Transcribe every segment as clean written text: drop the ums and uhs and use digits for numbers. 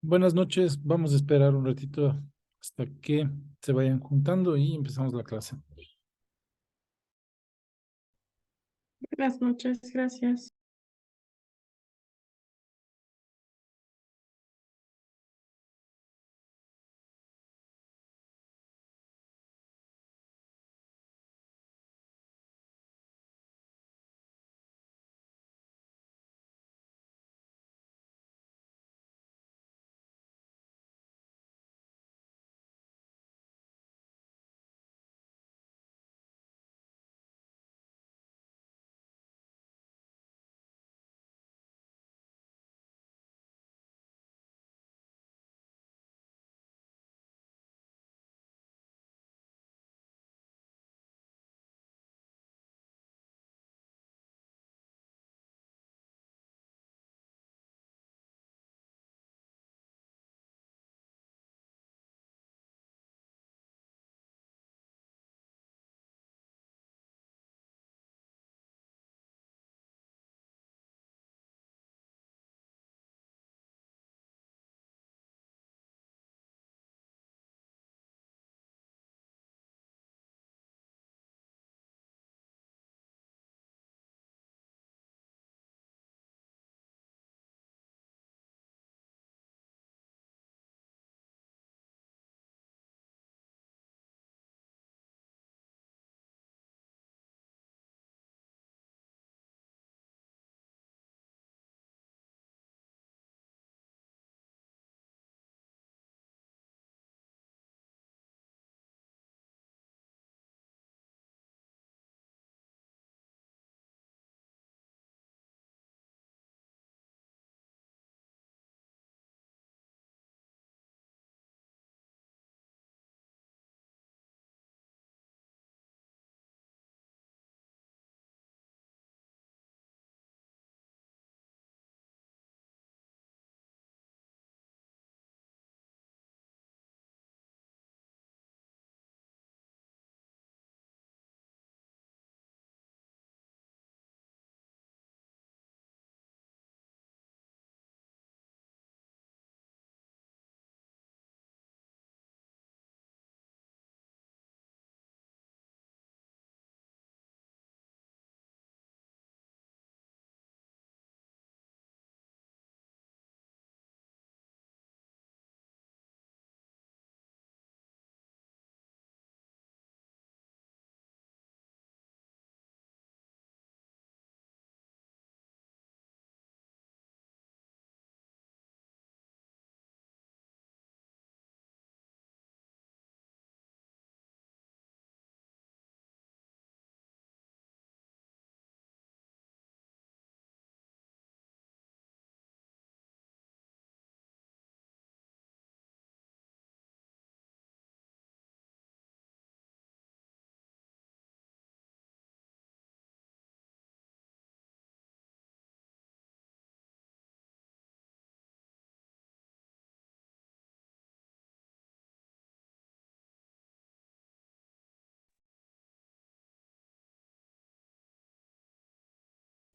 Buenas noches, vamos a esperar un ratito hasta que se vayan juntando y empezamos la clase. Buenas noches, gracias.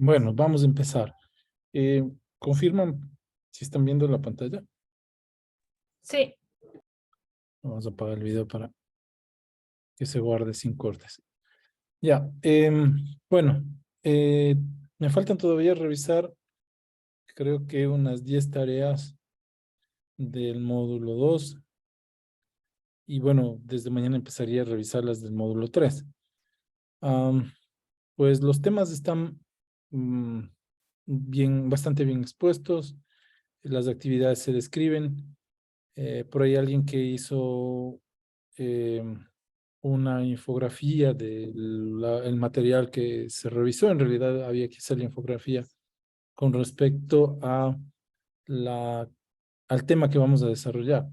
Bueno, vamos a empezar. ¿Confirman si están viendo la pantalla? Sí, Vamos a apagar el video para que se guarde sin cortes. Ya, bueno, me faltan todavía revisar, creo que unas 10 tareas del módulo 2 y bueno, desde mañana empezaría a revisar las del módulo 3. Am, pues los temas están mm, bastante bien expuestos, las actividades se describen. Por ahí alguien que hizo eh, una infografía del material que se revisó, en realidad había que hacer la infografía con respecto a al tema que vamos a desarrollar.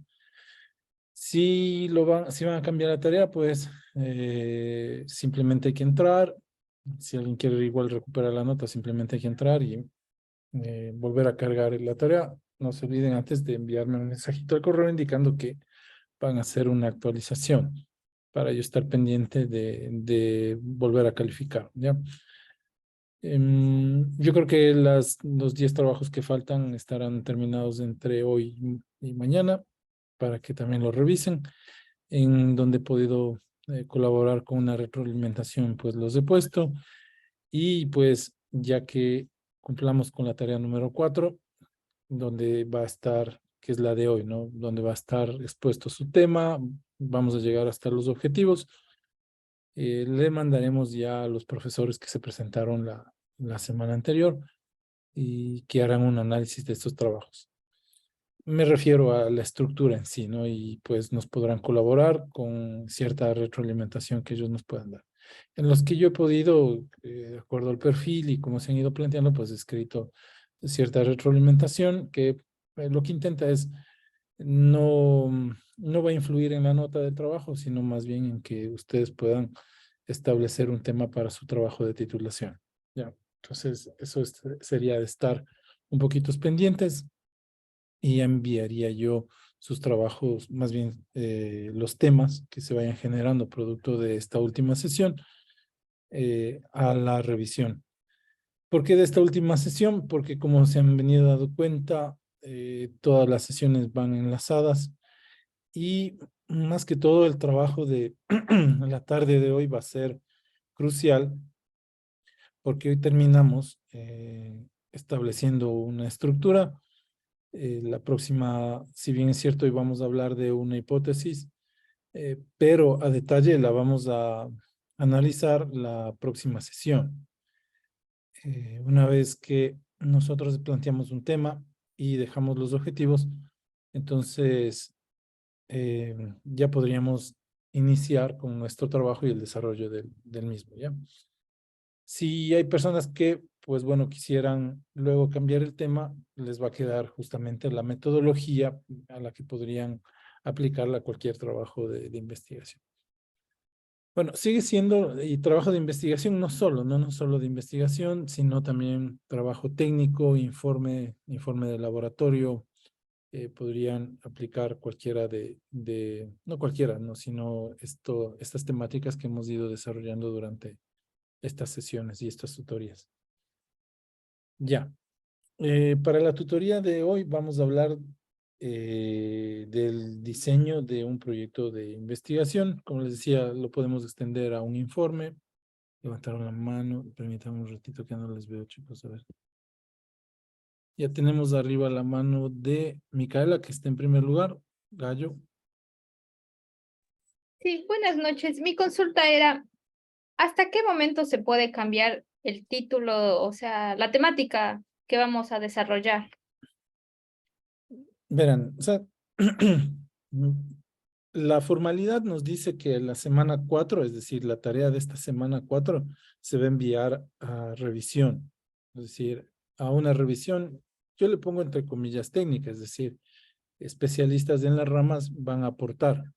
Si van a cambiar la tarea, pues simplemente hay que entrar. Si alguien quiere igual recuperar la nota, simplemente hay que entrar y volver a cargar la tarea. No se olviden antes de enviarme un mensajito al correo indicando que van a hacer una actualización para yo estar pendiente de volver a calificar, ¿ya? Yo creo que los 10 trabajos que faltan estarán terminados entre hoy y mañana para que también lo revisen. En donde he podido colaborar con una retroalimentación, pues los he puesto. Y pues ya que cumplamos con la tarea número 4, donde va a estar, que es la de hoy, ¿no? Donde va a estar expuesto su tema, vamos a llegar hasta los objetivos. Le mandaremos ya a los profesores que se presentaron la semana anterior y que harán un análisis de estos trabajos. Me refiero a la estructura en sí, ¿no? Y pues nos podrán colaborar con cierta retroalimentación que ellos nos puedan dar. En los que yo he podido, de acuerdo al perfil y cómo se han ido planteando, pues he escrito cierta retroalimentación que lo que intenta es no, no va a influir en la nota del trabajo, sino más bien en que ustedes puedan establecer un tema para su trabajo de titulación. Ya, entonces eso sería de estar un poquito pendientes y enviaría yo sus trabajos, más bien los temas que se vayan generando producto de esta última sesión a la revisión. ¿Por qué de esta última sesión? Porque como se han venido dando cuenta, todas las sesiones van enlazadas y más que todo el trabajo de la tarde de hoy va a ser crucial porque hoy terminamos estableciendo una estructura. La próxima, si bien es cierto, hoy vamos a hablar de una hipótesis, pero a detalle la vamos a analizar la próxima sesión. Una vez que nosotros planteamos un tema y dejamos los objetivos, entonces ya podríamos iniciar con nuestro trabajo y el desarrollo del mismo, ¿ya? Si hay personas que, pues bueno, quisieran luego cambiar el tema, les va a quedar justamente la metodología a la que podrían aplicarla a cualquier trabajo de investigación. Bueno, sigue siendo y trabajo de investigación no solo de investigación, sino también trabajo técnico, informe de laboratorio. Podrían aplicar cualquiera no cualquiera, no, sino estas temáticas que hemos ido desarrollando durante estas sesiones y estas tutorías. Ya, para la tutoría de hoy vamos a hablar del diseño de un proyecto de investigación. Como les decía, lo podemos extender a un informe. Levantaron la mano, permítanme un ratito que no les veo, chicos, a ver. Ya tenemos arriba la mano de Micaela, que está en primer lugar. Gallo. Sí, buenas noches. Mi consulta era, ¿hasta qué momento se puede cambiar el título, o sea, la temática que vamos a desarrollar? Verán, o sea, la formalidad nos dice que la semana 4, es decir, la tarea de esta semana 4, se va a enviar a revisión. Es decir, a una revisión, yo le pongo entre comillas técnica, es decir, especialistas en las ramas van a aportar.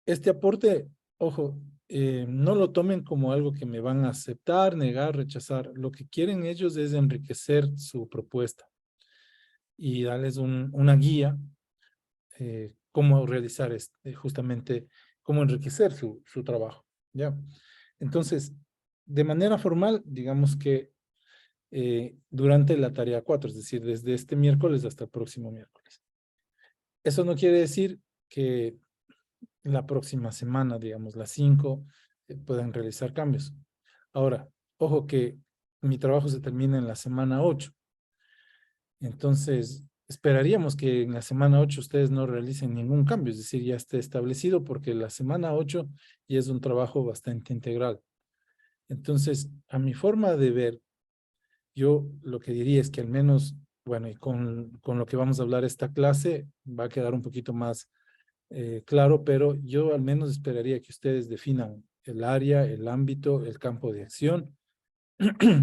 Este aporte, ojo, no lo tomen como algo que me van a aceptar, negar, rechazar. Lo que quieren ellos es enriquecer su propuesta y darles una guía cómo realizar justamente, cómo enriquecer su trabajo, ¿ya? Entonces, de manera formal, digamos que durante la tarea 4, es decir, desde este miércoles hasta el próximo miércoles. Eso no quiere decir que la próxima semana, digamos, las 5, puedan realizar cambios. Ahora, ojo que mi trabajo se termina en la semana 8. Entonces, esperaríamos que en la semana 8 ustedes no realicen ningún cambio, es decir, ya esté establecido porque la semana 8 ya es un trabajo bastante integral. Entonces, a mi forma de ver, yo lo que diría es que al menos, bueno, y con lo que vamos a hablar esta clase, va a quedar un poquito más claro, pero yo al menos esperaría que ustedes definan el área, el ámbito, el campo de acción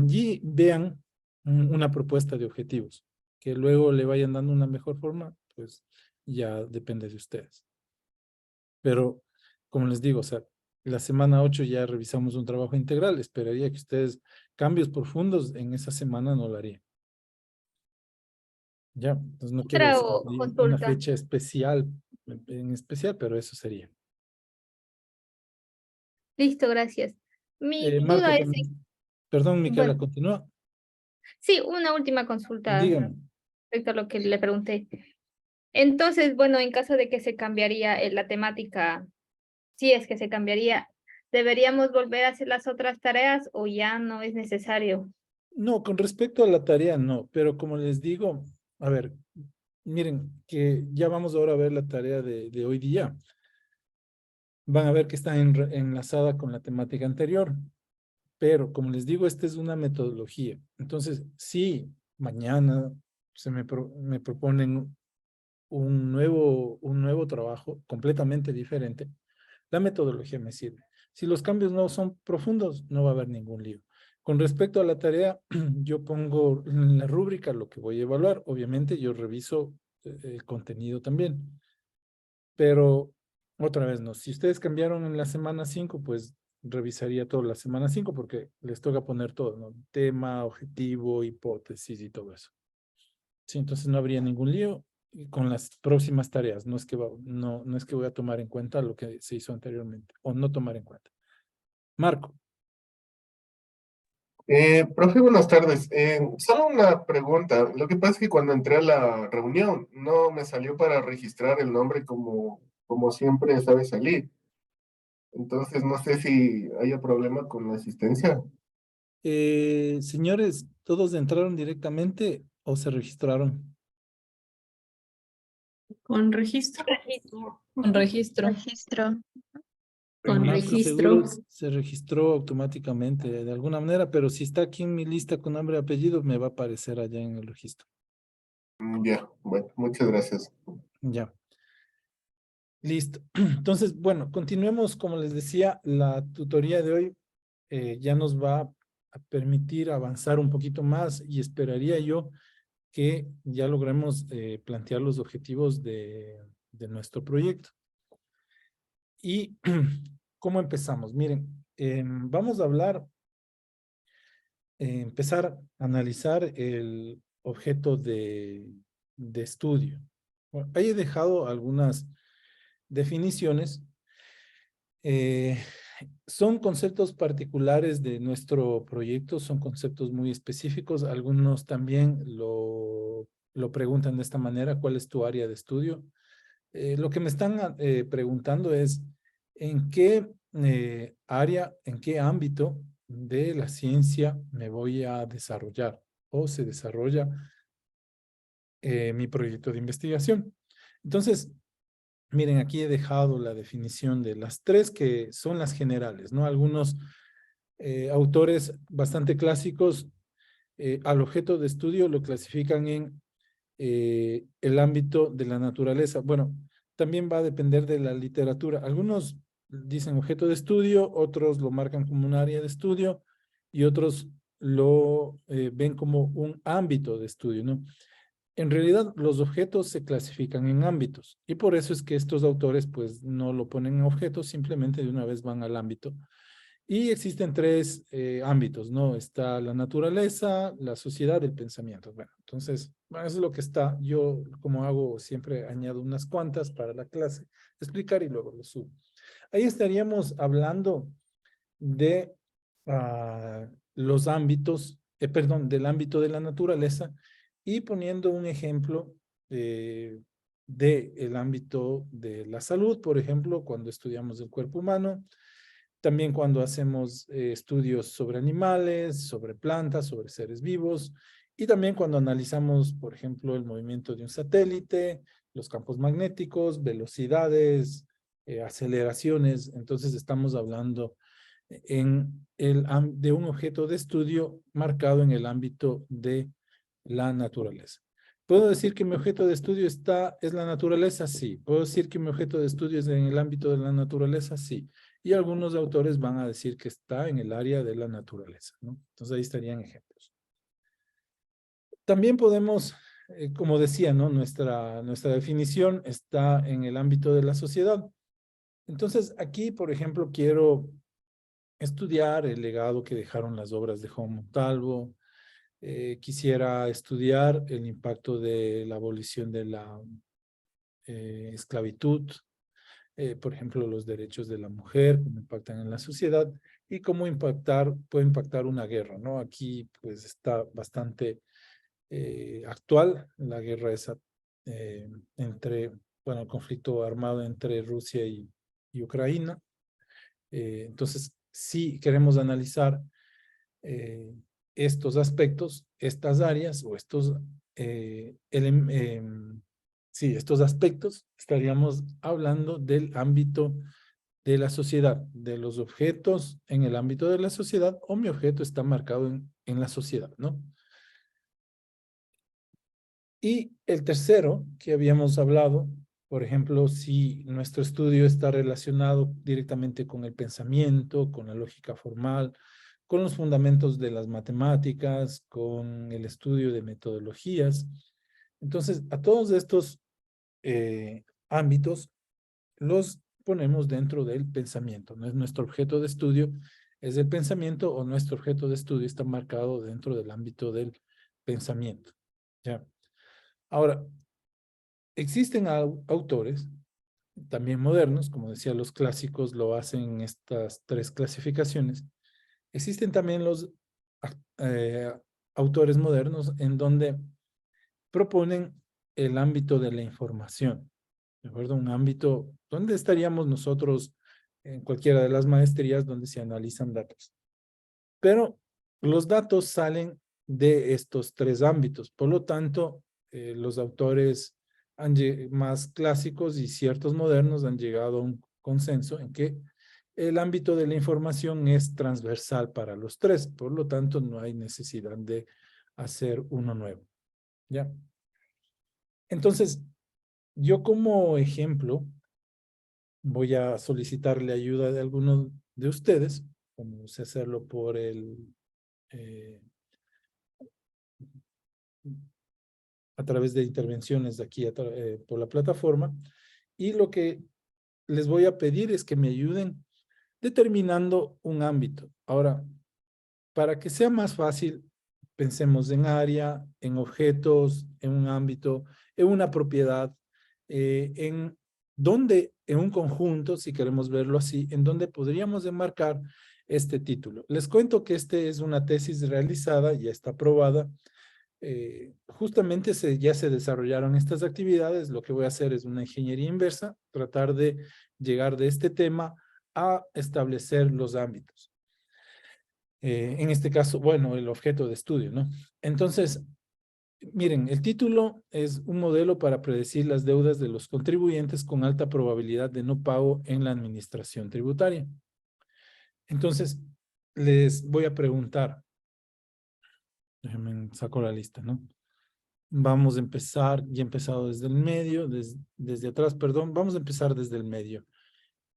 y vean una propuesta de objetivos. Que luego le vayan dando una mejor forma, pues ya depende de ustedes. Pero, como les digo, o sea, la semana 8 ya revisamos un trabajo integral. Esperaría que ustedes cambios profundos en esa semana no lo harían. Ya, entonces no quiero Otra decir una consulta. fecha especial, en especial, pero eso sería. Listo, gracias. Mi Marco duda es, también. Perdón, Micaela, Bueno, continúa. sí, una última consulta Dígame. respecto a lo que le pregunté. Entonces, bueno, en caso de que se cambiaría la temática, si es que se cambiaría, ¿deberíamos volver a hacer las otras tareas o ya no es necesario? No, con respecto a la tarea, no, pero como les digo, a ver, miren, que ya vamos ahora a ver la tarea de hoy día. Van a ver que está enlazada con la temática anterior, pero como les digo, esta es una metodología. Entonces, si mañana me proponen un nuevo trabajo completamente diferente, la metodología me sirve. Si los cambios no son profundos, no va a haber ningún lío. Con respecto a la tarea, yo pongo en la rúbrica lo que voy a evaluar. Obviamente yo reviso el contenido también, pero otra vez no. Si ustedes cambiaron en la semana 5, pues revisaría toda la semana 5 porque les toca poner todo, ¿no? Tema, objetivo, hipótesis y todo eso. Sí, entonces no habría ningún lío con las próximas tareas. No es que no es que voy a tomar en cuenta lo que se hizo anteriormente o no tomar en cuenta. Marco, Profe, buenas tardes. Solo una pregunta. Lo que pasa es que cuando entré a la reunión no me salió para registrar el nombre como siempre sabe salir. Entonces no sé si haya problema con la asistencia. señores, ¿todos entraron directamente o se registraron? Con registro. Registro. Con registro. Registro. Con Marco registro. seguro se registró automáticamente de alguna manera, pero si está aquí en mi lista con nombre y apellido, me va a aparecer allá en el registro. Ya, bueno, muchas gracias. Ya. Listo. Entonces, bueno, continuemos. Como les decía, la tutoría de hoy ya nos va a permitir avanzar un poquito más y esperaría yo que ya logremos plantear los objetivos de nuestro proyecto. ¿Y cómo empezamos? Miren, vamos a hablar, empezar a analizar el objeto de estudio. Bueno, ahí he dejado algunas definiciones. Son conceptos particulares de nuestro proyecto, son conceptos muy específicos. Algunos también lo preguntan de esta manera: ¿cuál es tu área de estudio? Lo que me están preguntando es en qué área, en qué ámbito de la ciencia me voy a desarrollar o se desarrolla mi proyecto de investigación. Entonces, miren, aquí he dejado la definición de las tres que son las generales, ¿no? Algunos autores bastante clásicos al objeto de estudio lo clasifican en el ámbito de la naturaleza. Bueno, también va a depender de la literatura. Algunos dicen objeto de estudio, otros lo marcan como un área de estudio y otros lo ven como un ámbito de estudio, ¿no? En realidad, los objetos se clasifican en ámbitos y por eso es que estos autores pues no lo ponen en objetos, simplemente de una vez van al ámbito. Y existen tres ámbitos, ¿no? Está la naturaleza, la sociedad, el pensamiento. Bueno, entonces, bueno, eso es lo que está. Yo, como hago, siempre añado unas cuantas para la clase, explicar y luego lo subo. Ahí estaríamos hablando de los ámbitos, perdón, del ámbito de la naturaleza y poniendo un ejemplo del ámbito de la salud, por ejemplo, cuando estudiamos el cuerpo humano, también cuando hacemos estudios sobre animales, sobre plantas, sobre seres vivos, y también cuando analizamos, por ejemplo, el movimiento de un satélite, los campos magnéticos, velocidades, aceleraciones. Entonces estamos hablando de un objeto de estudio marcado en el ámbito de la naturaleza. ¿Puedo decir que mi objeto de estudio es la naturaleza? Sí. ¿Puedo decir que mi objeto de estudio es en el ámbito de la naturaleza? Sí. Y algunos autores van a decir que está en el área de la naturaleza, ¿no? Entonces ahí estarían ejemplos. También podemos, como decía, ¿no? Nuestra definición está en el ámbito de la sociedad. Entonces aquí, por ejemplo, quiero estudiar el legado que dejaron las obras de Juan Montalvo. Quisiera estudiar el impacto de la abolición de la esclavitud. por ejemplo, los derechos de la mujer, cómo impactan en la sociedad y cómo puede impactar una guerra, ¿no? Aquí pues está bastante actual, la guerra esa el conflicto armado entre Rusia y Ucrania. Entonces, sí queremos analizar estos aspectos, estas áreas o estos aspectos, estaríamos hablando del ámbito de la sociedad, de los objetos en el ámbito de la sociedad, o mi objeto está marcado en la sociedad, ¿no? Y el tercero que habíamos hablado, por ejemplo, si nuestro estudio está relacionado directamente con el pensamiento, con la lógica formal, con los fundamentos de las matemáticas, con el estudio de metodologías. Entonces, a todos estos ámbitos los ponemos dentro del pensamiento. No es nuestro objeto de estudio, es el pensamiento, o nuestro objeto de estudio está marcado dentro del ámbito del pensamiento. ¿Ya? Ahora, existen autores, también modernos, como decía, los clásicos lo hacen en estas tres clasificaciones. Existen también los eh, autores modernos en donde proponen el ámbito de la información, ¿de acuerdo? Un ámbito donde estaríamos nosotros en cualquiera de las maestrías donde se analizan datos. Pero los datos salen de estos tres ámbitos, por lo tanto, los autores más clásicos y ciertos modernos han llegado a un consenso en que el ámbito de la información es transversal para los tres, por lo tanto no hay necesidad de hacer uno nuevo, ¿ya? Entonces, yo como ejemplo voy a solicitarle ayuda de alguno de ustedes, como sé hacerlo por a través de intervenciones de aquí por la plataforma, y lo que les voy a pedir es que me ayuden determinando un ámbito. Ahora, para que sea más fácil, pensemos en área, en objetos, en un ámbito, en una propiedad, en un conjunto, si queremos verlo así, en donde podríamos enmarcar este título. Les cuento que este es una tesis realizada, ya está aprobada. Justamente ya se desarrollaron estas actividades. Lo que voy a hacer es una ingeniería inversa, tratar de llegar de este tema a establecer los ámbitos. En este caso, bueno, el objeto de estudio, ¿no? Entonces, miren, el título es un modelo para predecir las deudas de los contribuyentes con alta probabilidad de no pago en la administración tributaria. Entonces, les voy a preguntar, déjenme saco la lista, ¿no? Vamos a empezar, ya he empezado desde el medio, desde atrás, perdón, vamos a empezar desde el medio.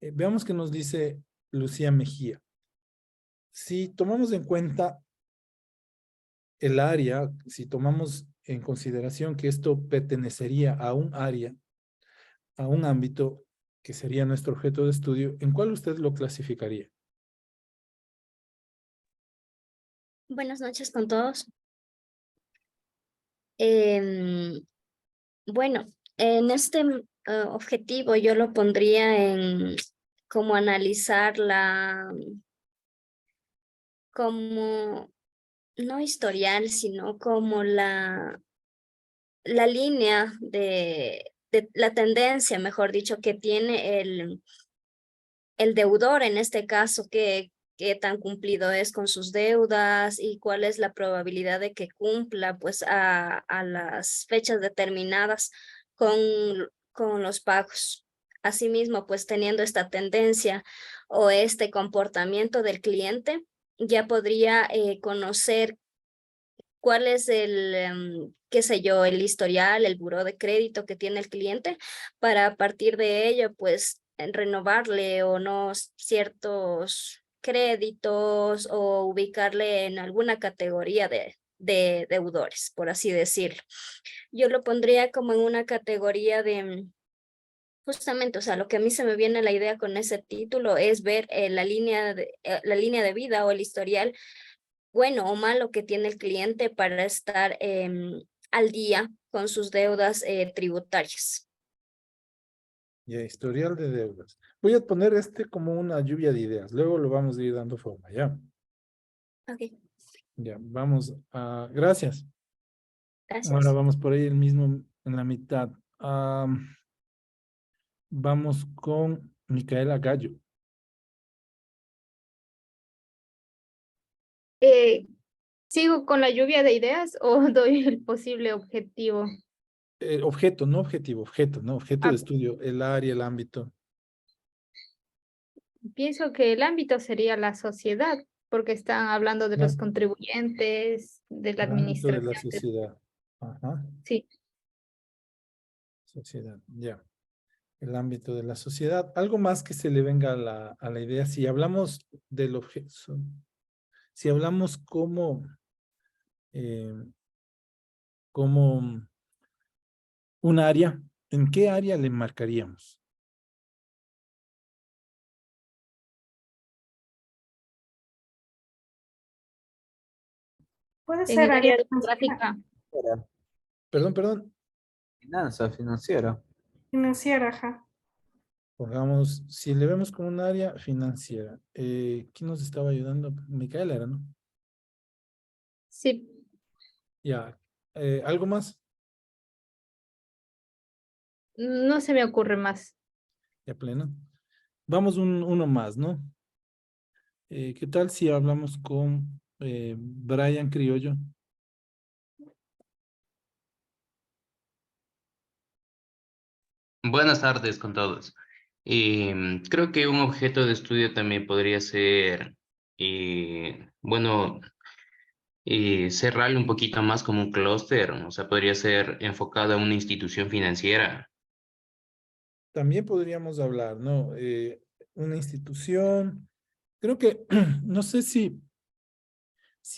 Veamos qué nos dice Lucía Mejía. Si tomamos en cuenta el área, si tomamos en consideración que esto pertenecería a un área, a un ámbito que sería nuestro objeto de estudio, ¿en cuál usted lo clasificaría? Buenas noches con todos. Bueno, en este objetivo yo lo pondría en como analizar como, no historial, sino como la línea de la tendencia, mejor dicho, que tiene el deudor en este caso, qué tan cumplido es con sus deudas y cuál es la probabilidad de que cumpla pues a las fechas determinadas con los pagos. Asimismo, pues teniendo esta tendencia o este comportamiento del cliente, ya podría conocer cuál es qué sé yo, el historial, el buró de crédito que tiene el cliente, para a partir de ello, pues, renovarle o no ciertos créditos o ubicarle en alguna categoría de deudores, por así decirlo. Yo lo pondría como en una categoría de, justamente, o sea, lo que a mí se me viene a la idea con ese título es ver la línea de vida o el historial bueno o malo que tiene el cliente para estar al día con sus deudas tributarias. Ya, historial de deudas. Voy a poner este como una lluvia de ideas. Luego lo vamos a ir dando forma, ¿ya? Ok, Ya, vamos a... Gracias. Ahora gracias. vamos por ahí el mismo, en la mitad. Vamos con Micaela Gallo. ¿Sigo con la lluvia de ideas o doy el posible objetivo? Objeto, no objetivo, objeto, ¿no? Objeto de Ah, estudio, el área, el ámbito. pienso que el ámbito sería la sociedad, porque están hablando de los No, contribuyentes, de la el ámbito de la administración. sociedad. Ajá, Sí, sociedad, ya. El ámbito de la sociedad. Algo más que se le venga a la idea. Si hablamos del objeto, si hablamos eh, como un área, ¿en qué área le marcaríamos? Puede en ser el área área demográfica. Perdón. Finanza financiera. financiera, ajá. Pongamos, si le vemos como un área financiera. ¿Quién nos estaba ayudando? Micaela era, ¿no? Sí, Ya. ¿Algo más? no se me ocurre más. Ya pleno. Vamos uno más, ¿no? ¿Qué tal si hablamos con Brian Criollo? Buenas tardes con todos. Creo que un objeto de estudio también podría ser, bueno, cerrarlo un poquito más como un clúster, o sea, podría ser enfocado a una institución financiera. También podríamos hablar, ¿no? Una institución. Creo que, no sé si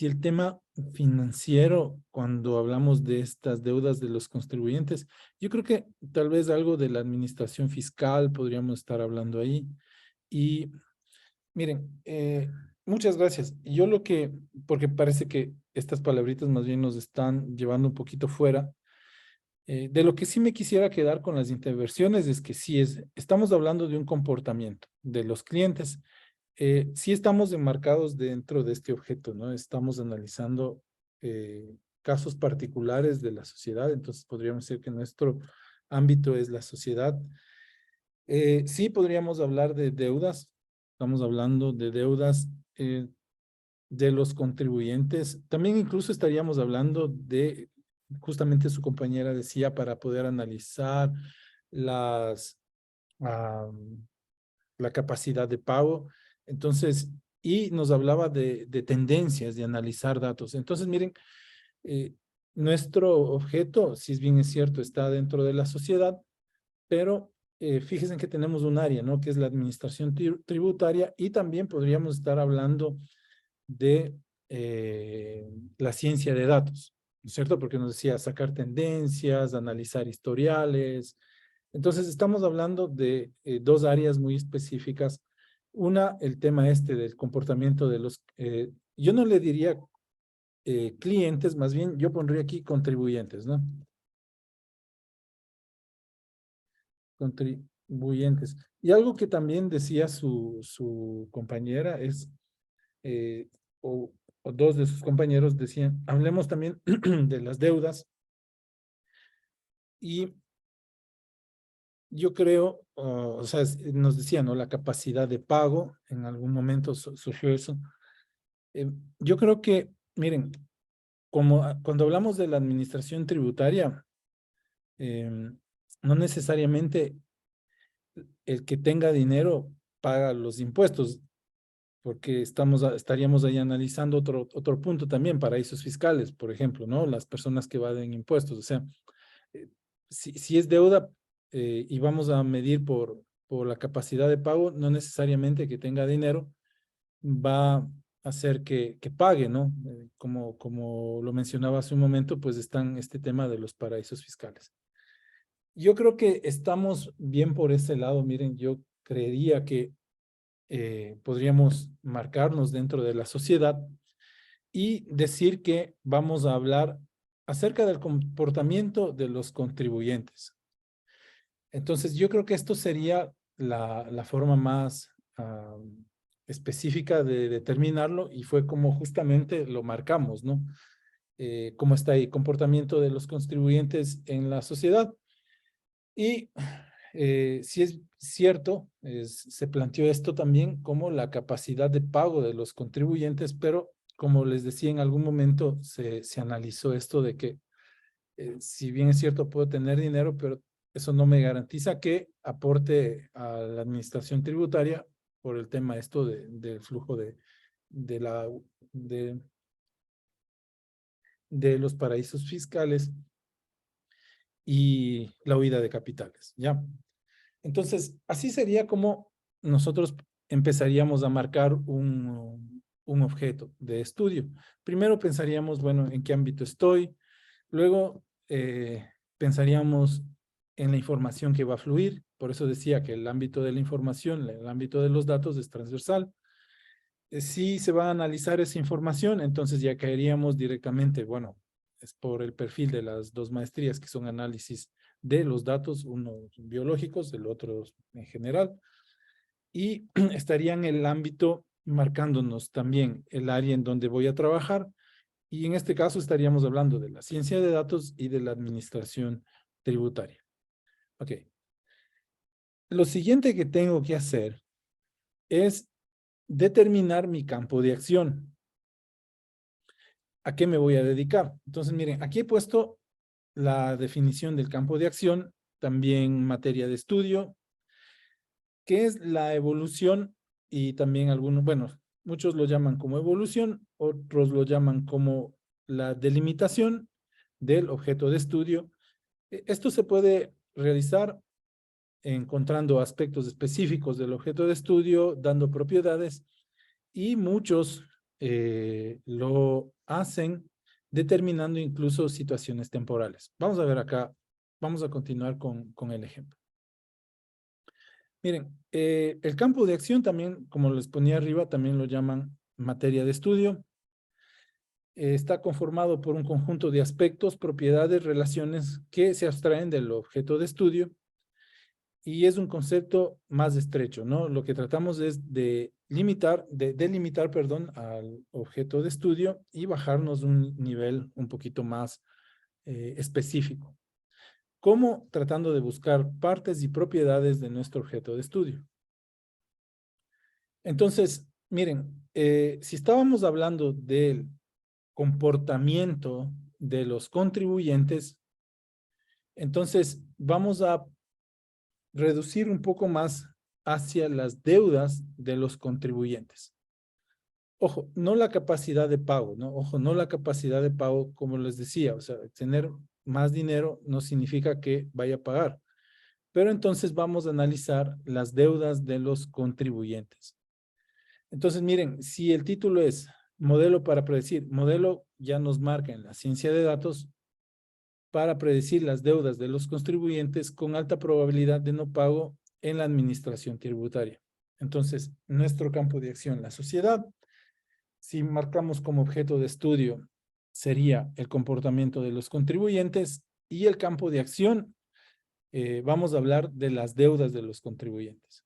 el tema financiero, cuando hablamos de estas deudas de los contribuyentes, yo creo que tal vez algo de la administración fiscal podríamos estar hablando ahí. Y miren, muchas gracias. Yo porque parece que estas palabritas más bien nos están llevando un poquito fuera. De lo que sí me quisiera quedar con las intervenciones es que estamos hablando de un comportamiento de los clientes. Sí estamos enmarcados dentro de este objeto, ¿no? Estamos analizando casos particulares de la sociedad, entonces podríamos decir que nuestro ámbito es la sociedad. Sí podríamos hablar de deudas, estamos hablando de deudas de los contribuyentes. También incluso estaríamos hablando de, justamente su compañera decía, para poder analizar las, am, la capacidad de pago. Entonces, y nos hablaba de tendencias, de analizar datos. Entonces, miren, eh, nuestro objeto, si es bien es cierto, está dentro de la sociedad, pero fíjense que tenemos un área, ¿no? Que es la administración tributaria y también podríamos estar hablando de la ciencia de datos, ¿no es cierto? Porque nos decía sacar tendencias, analizar historiales. Entonces, estamos hablando de dos áreas muy específicas. Una, el tema este del comportamiento de los, yo no le diría clientes, más bien yo pondría aquí contribuyentes, ¿no? Contribuyentes. Y algo que también decía su compañera es, eh, o, o dos de sus compañeros decían, hablemos también de las deudas. Y yo creo, o sea, nos decían, ¿no? La capacidad de pago, en algún momento surgió eso. Yo creo que, miren, cuando hablamos de la administración tributaria, no necesariamente el que tenga dinero paga los impuestos, porque estaríamos ahí analizando otro punto también, paraísos fiscales, por ejemplo, ¿no? Las personas que evaden impuestos, o sea, eh, si es deuda y vamos a medir por la capacidad de pago, no necesariamente que tenga dinero va a hacer que pague, ¿no? Como lo mencionaba hace un momento, pues están este tema de los paraísos fiscales. Yo creo que estamos bien por ese lado, miren, yo creería que podríamos marcarnos dentro de la sociedad y decir que vamos a hablar acerca del comportamiento de los contribuyentes. Entonces, yo creo que esto sería la forma más específica de determinarlo y fue como justamente lo marcamos, ¿no? Cómo está el comportamiento de los contribuyentes en la sociedad. Y si es cierto, se planteó esto también como la capacidad de pago de los contribuyentes, pero como les decía, en algún momento se analizó esto de que si bien es cierto, puedo tener dinero, pero eso no me garantiza que aporte a la administración tributaria por el tema esto del flujo de, de los paraísos fiscales y la huida de capitales, ¿ya? Entonces, así sería como nosotros empezaríamos a marcar un objeto de estudio. Primero pensaríamos, bueno, ¿en qué ámbito estoy? Luego pensaríamos en la información que va a fluir. Por eso decía que el ámbito de la información, el ámbito de los datos es transversal. Si se va a analizar esa información, entonces ya caeríamos directamente, bueno, es por el perfil de las dos maestrías que son análisis de los datos, uno biológicos, el otro en general, y estaría en el ámbito marcándonos también el área en donde voy a trabajar, y en este caso estaríamos hablando de la ciencia de datos y de la administración tributaria. Ok. Lo siguiente que tengo que hacer es determinar mi campo de acción. ¿A qué me voy a dedicar? Entonces, miren, aquí he puesto la definición del campo de acción, también materia de estudio, que es la evolución y también algunos, bueno, muchos lo llaman como evolución, otros lo llaman como la delimitación del objeto de estudio. Esto se puede realizar encontrando aspectos específicos del objeto de estudio, dando propiedades, y muchos lo hacen determinando incluso situaciones temporales. Vamos a ver acá, vamos a continuar con el ejemplo. Miren, el campo de acción también, como les ponía arriba, también lo llaman materia de estudio. Está conformado por un conjunto de aspectos, propiedades, relaciones que se abstraen del objeto de estudio y es un concepto más estrecho, ¿no? Lo que tratamos es de delimitar, perdón, al objeto de estudio y bajarnos un nivel un poquito más específico. ¿Cómo? Tratando de buscar partes y propiedades de nuestro objeto de estudio. Entonces, miren, si estábamos hablando del comportamiento de los contribuyentes, entonces vamos a reducir un poco más hacia las deudas de los contribuyentes. Ojo, no la capacidad de pago, ¿no? Ojo, no la capacidad de pago, como les decía, o sea, tener más dinero no significa que vaya a pagar. Pero entonces vamos a analizar las deudas de los contribuyentes. Entonces, miren, si el título es modelo para predecir, modelo ya nos marca en la ciencia de datos para predecir las deudas de los contribuyentes con alta probabilidad de no pago en la administración tributaria. Entonces, nuestro campo de acción, la sociedad, si marcamos como objeto de estudio, sería el comportamiento de los contribuyentes y el campo de acción, vamos a hablar de las deudas de los contribuyentes.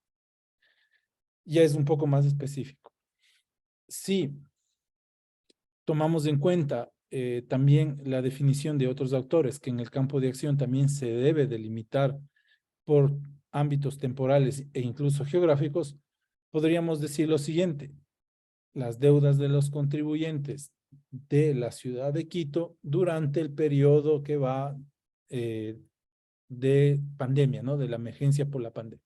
Ya es un poco más específico. Si tomamos en cuenta también la definición de otros autores, que en el campo de acción también se debe delimitar por ámbitos temporales e incluso geográficos, podríamos decir lo siguiente: las deudas de los contribuyentes de la ciudad de Quito durante el periodo que va de pandemia, ¿no? De la emergencia por la pandemia.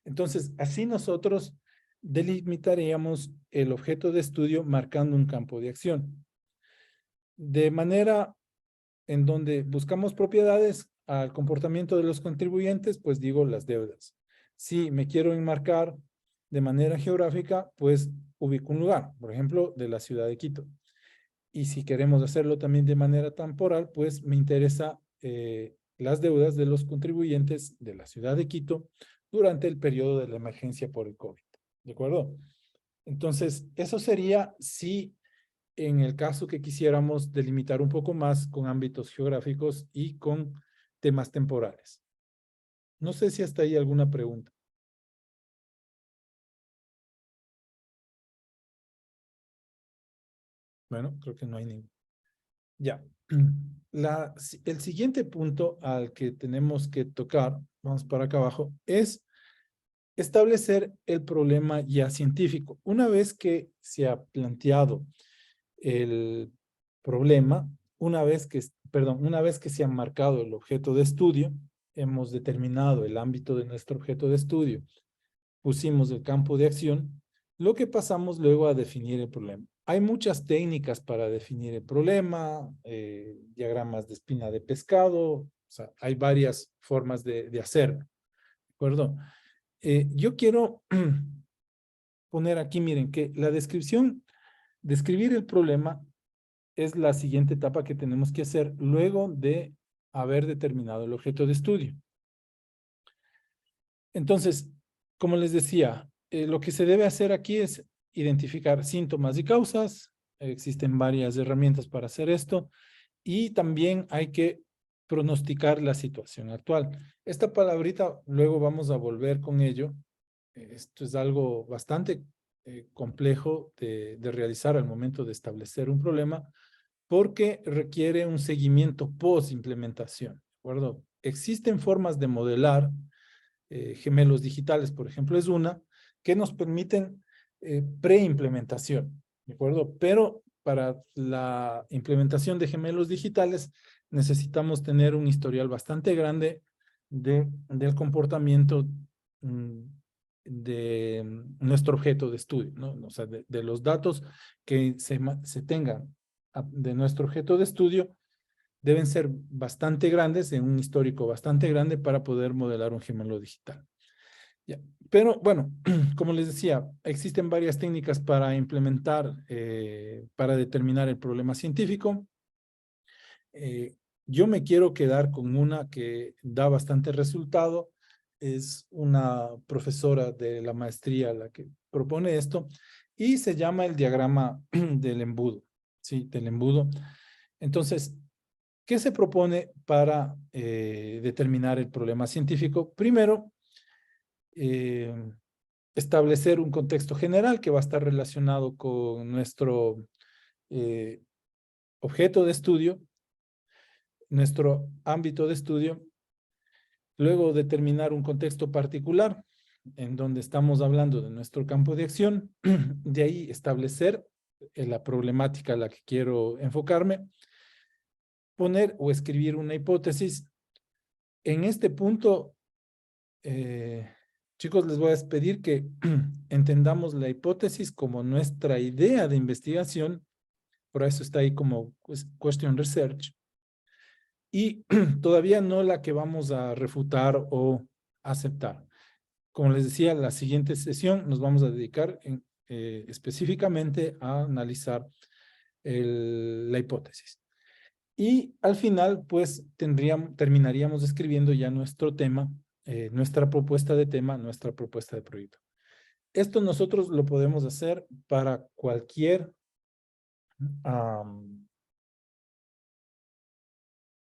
Entonces, así nosotros delimitaríamos el objeto de estudio marcando un campo de acción. De manera en donde buscamos propiedades al comportamiento de los contribuyentes, pues digo las deudas. Si me quiero enmarcar de manera geográfica, pues ubico un lugar, por ejemplo, de la ciudad de Quito. Y si queremos hacerlo también de manera temporal, pues me interesa las deudas de los contribuyentes de la ciudad de Quito durante el periodo de la emergencia por el COVID. ¿De acuerdo? Entonces, eso sería si en el caso que quisiéramos delimitar un poco más con ámbitos geográficos y con temas temporales. No sé si hasta ahí alguna pregunta. Bueno, creo que no hay ningún. Ya. El siguiente punto al que tenemos que tocar, vamos para acá abajo, es establecer el problema ya científico. Una vez que se ha planteado el problema, una vez que se ha marcado el objeto de estudio, hemos determinado el ámbito de nuestro objeto de estudio, pusimos el campo de acción, lo que pasamos luego a definir el problema. Hay muchas técnicas para definir el problema, diagramas de espina de pescado, o sea, hay varias formas de hacerlo, ¿de acuerdo? Yo quiero poner aquí, miren, que la describir el problema es la siguiente etapa que tenemos que hacer luego de haber determinado el objeto de estudio. Entonces, como les decía, lo que se debe hacer aquí es identificar síntomas y causas. Existen varias herramientas para hacer esto. Y también hay que pronosticar la situación actual. Esta palabrita, luego vamos a volver con ello. Esto es algo bastante complejo de realizar al momento de establecer un problema, porque requiere un seguimiento post-implementación, ¿de acuerdo? Existen formas de modelar gemelos digitales, por ejemplo, es una, que nos permiten pre-implementación, ¿de acuerdo? Pero para la implementación de gemelos digitales necesitamos tener un historial bastante grande del comportamiento de nuestro objeto de estudio, ¿no? O sea, de los datos que se tengan de nuestro objeto de estudio deben ser bastante grandes, en un histórico bastante grande para poder modelar un gemelo digital. Ya. Pero bueno, como les decía, existen varias técnicas para implementar, para determinar el problema científico. Yo me quiero quedar con una que da bastante resultado. Es una profesora de la maestría la que propone esto y se llama el diagrama del embudo, ¿sí? Del embudo. Entonces, ¿qué se propone para determinar el problema científico? Primero, establecer un contexto general que va a estar relacionado con nuestro objeto de estudio, nuestro ámbito de estudio. Luego, determinar un contexto particular en donde estamos hablando de nuestro campo de acción. De ahí, establecer la problemática a la que quiero enfocarme. Poner o escribir una hipótesis. En este punto, chicos, les voy a pedir que entendamos la hipótesis como nuestra idea de investigación, por eso está ahí como question research, y todavía no la que vamos a refutar o aceptar. Como les decía, la siguiente sesión nos vamos a dedicar específicamente a analizar la hipótesis. Y al final, pues, terminaríamos escribiendo ya nuestro tema, nuestra propuesta de tema, nuestra propuesta de proyecto. Esto nosotros lo podemos hacer para cualquier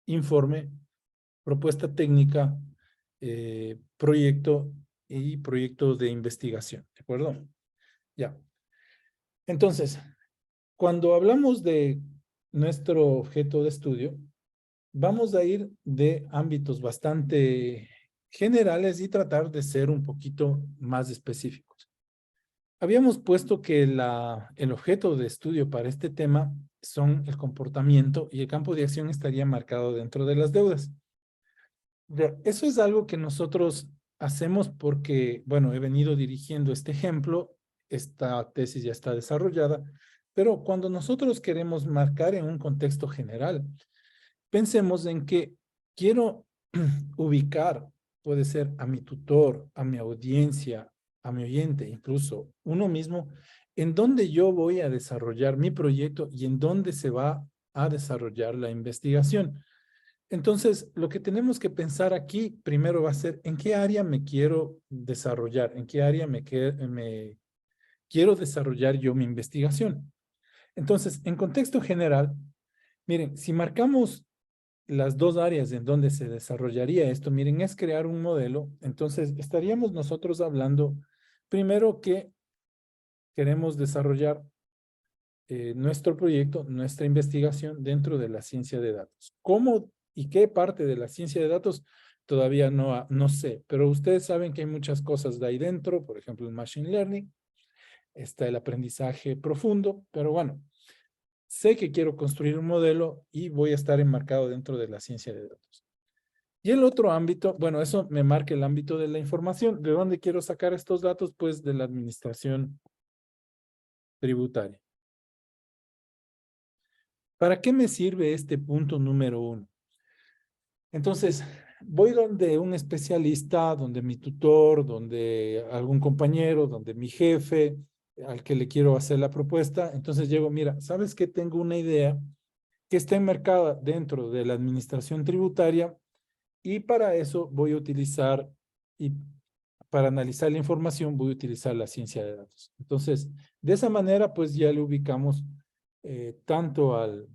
informe, propuesta técnica, proyecto y proyecto de investigación, ¿de acuerdo? Ya. Entonces, cuando hablamos de nuestro objeto de estudio, vamos a ir de ámbitos bastante generales y tratar de ser un poquito más específicos. Habíamos puesto que el objeto de estudio para este tema son el comportamiento y el campo de acción estaría marcado dentro de las deudas. Eso es algo que nosotros hacemos porque, bueno, he venido dirigiendo este ejemplo, esta tesis ya está desarrollada, pero cuando nosotros queremos marcar en un contexto general, pensemos en que quiero ubicar, puede ser a mi tutor, a mi audiencia, a mi oyente, incluso uno mismo, en dónde yo voy a desarrollar mi proyecto y en dónde se va a desarrollar la investigación. Entonces, lo que tenemos que pensar aquí primero va a ser en qué área me quiero desarrollar, en qué área me quiero desarrollar yo mi investigación. Entonces, en contexto general, miren, si marcamos las dos áreas en donde se desarrollaría esto, miren, es crear un modelo. Entonces, estaríamos nosotros hablando primero que queremos desarrollar nuestro proyecto, nuestra investigación dentro de la ciencia de datos. ¿Cómo y qué parte de la ciencia de datos? Todavía no sé, pero ustedes saben que hay muchas cosas de ahí dentro, por ejemplo, el machine learning, está el aprendizaje profundo, pero bueno, sé que quiero construir un modelo y voy a estar enmarcado dentro de la ciencia de datos. Y el otro ámbito, bueno, eso me marca el ámbito de la información. ¿De dónde quiero sacar estos datos? Pues de la administración tributaria. ¿Para qué me sirve este punto número 1? Entonces, voy donde un especialista, donde mi tutor, donde algún compañero, donde mi jefe, al que le quiero hacer la propuesta. Entonces llego, mira, ¿sabes qué? Tengo una idea que está enmarcada dentro de la administración tributaria y para eso voy a utilizar, y para analizar la información, voy a utilizar la ciencia de datos. Entonces, de esa manera, pues ya le ubicamos tanto al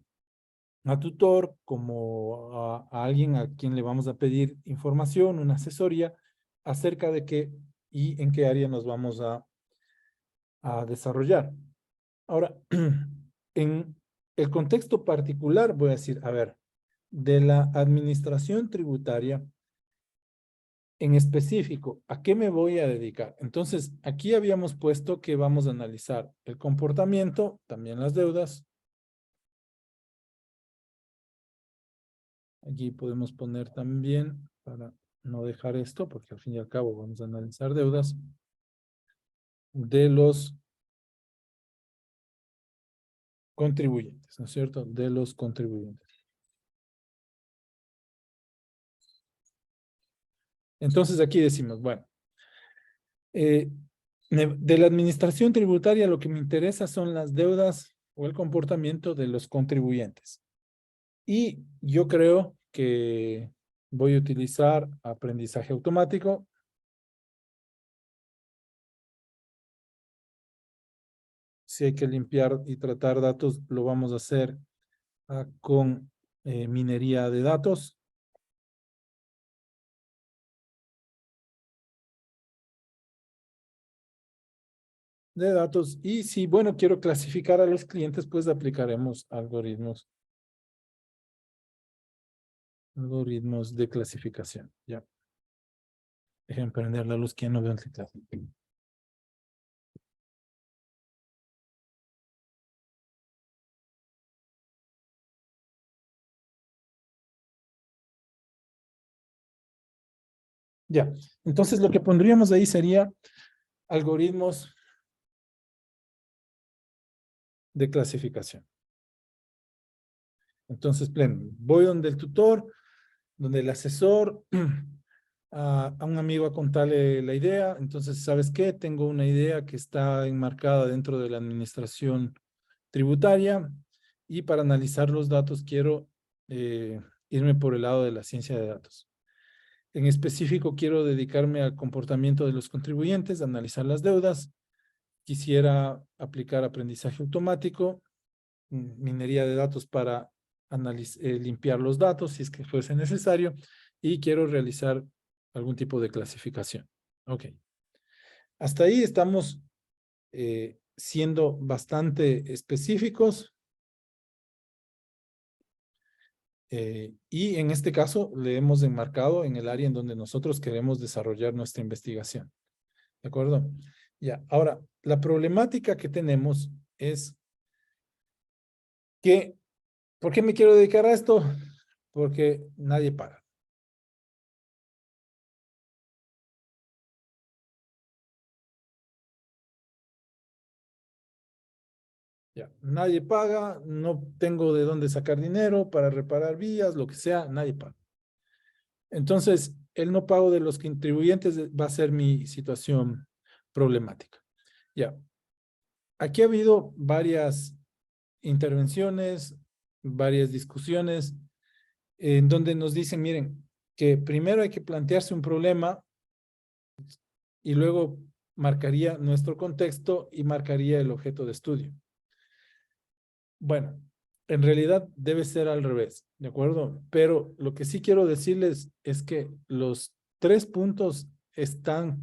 tutor como a alguien a quien le vamos a pedir información, una asesoría acerca de qué y en qué área nos vamos a desarrollar. Ahora, en el contexto particular voy a decir, a ver, de la administración tributaria, en específico, ¿a qué me voy a dedicar? Entonces, aquí habíamos puesto que vamos a analizar el comportamiento, también las deudas. Aquí podemos poner también, para no dejar esto, porque al fin y al cabo vamos a analizar deudas de los contribuyentes, ¿no es cierto? De los contribuyentes. Entonces aquí decimos, bueno, de la administración tributaria lo que me interesa son las deudas o el comportamiento de los contribuyentes. Y yo creo que voy a utilizar aprendizaje automático. Si hay que limpiar y tratar datos, lo vamos a hacer con minería de datos. Y si, bueno, quiero clasificar a los clientes, pues aplicaremos algoritmos de clasificación. Ya. Dejen prender la luz que ya no veo el teclado. Ya. Entonces lo que pondríamos ahí sería algoritmos de clasificación. Entonces, voy donde el tutor, donde el asesor, a un amigo a contarle la idea. Entonces, ¿sabes qué? Tengo una idea que está enmarcada dentro de la administración tributaria y para analizar los datos quiero irme por el lado de la ciencia de datos. En específico, quiero dedicarme al comportamiento de los contribuyentes, analizar las deudas. Quisiera aplicar aprendizaje automático, minería de datos para limpiar los datos si es que fuese necesario y quiero realizar algún tipo de clasificación. Ok. Hasta ahí estamos siendo bastante específicos. Y en este caso le hemos enmarcado en el área en donde nosotros queremos desarrollar nuestra investigación. ¿De acuerdo? Ya, ahora, la problemática que tenemos es que, ¿por qué me quiero dedicar a esto? Porque nadie paga. Ya, nadie paga, no tengo de dónde sacar dinero para reparar vías, lo que sea, nadie paga. Entonces, el no pago de los contribuyentes va a ser mi situación problemática. Ya, aquí ha habido varias intervenciones, varias discusiones, en donde nos dicen, miren, que primero hay que plantearse un problema y luego marcaría nuestro contexto y marcaría el objeto de estudio. Bueno, en realidad debe ser al revés, ¿de acuerdo? Pero lo que sí quiero decirles es que los 3 puntos están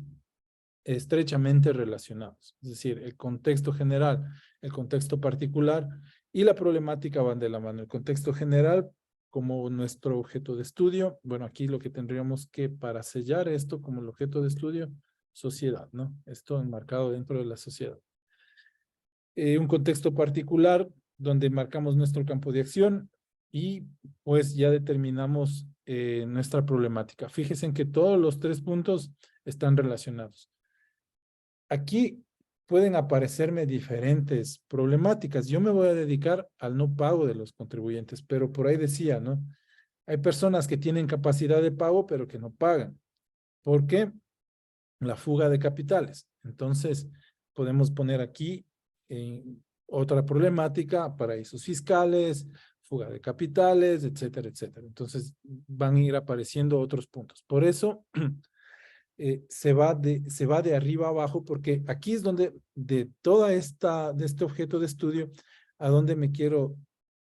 estrechamente relacionados. Es decir, el contexto general, el contexto particular y la problemática van de la mano. El contexto general como nuestro objeto de estudio. Bueno, aquí lo que tendríamos que, para sellar esto como el objeto de estudio, sociedad, ¿no? Esto enmarcado dentro de la sociedad. Un contexto particular donde marcamos nuestro campo de acción y pues ya determinamos nuestra problemática. Fíjense en que todos los 3 puntos están relacionados. Aquí pueden aparecerme diferentes problemáticas. Yo me voy a dedicar al no pago de los contribuyentes, pero por ahí decía, ¿no? Hay personas que tienen capacidad de pago, pero que no pagan. ¿Por qué? La fuga de capitales. Entonces, podemos poner aquí otra problemática, paraísos fiscales, fuga de capitales, etcétera, etcétera. Entonces, van a ir apareciendo otros puntos. Por eso, se va de arriba a abajo, porque aquí es donde de este objeto de estudio, a donde me quiero